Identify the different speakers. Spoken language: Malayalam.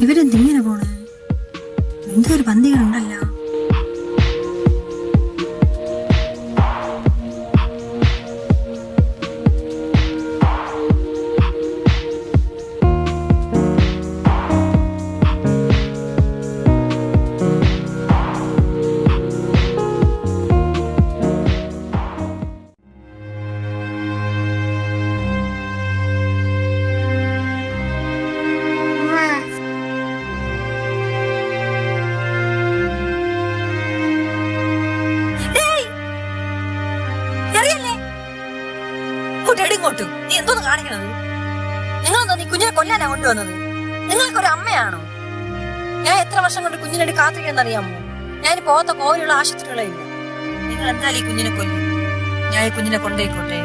Speaker 1: ഇവരെന്തിങ്ങനെ പോണേ? എന്തോ ഒരു പന്തികളുണ്ടല്ലോ.
Speaker 2: ഇങ്ങോട്ടും നീ എന്തോന്ന് കാണിക്കണത്? നിങ്ങളെന്തോ നീ കുഞ്ഞിനെ കൊല്ലാനാ കൊണ്ടുവന്നത്? നിങ്ങൾക്കൊരു അമ്മയാണോ? ഞാൻ എത്ര വർഷം കൊണ്ട് കുഞ്ഞിനെ കാത്തിരിക്കണമെന്നറിയാമോ? ഞാൻ പോകാത്ത കോവിലുള്ള ആശുപത്രികളെ ഇല്ല. നിങ്ങൾ എന്തായാലും ഈ കുഞ്ഞിനെ കൊല്ലും. ഞാൻ ഈ കുഞ്ഞിനെ കൊണ്ടേക്കോട്ടെ.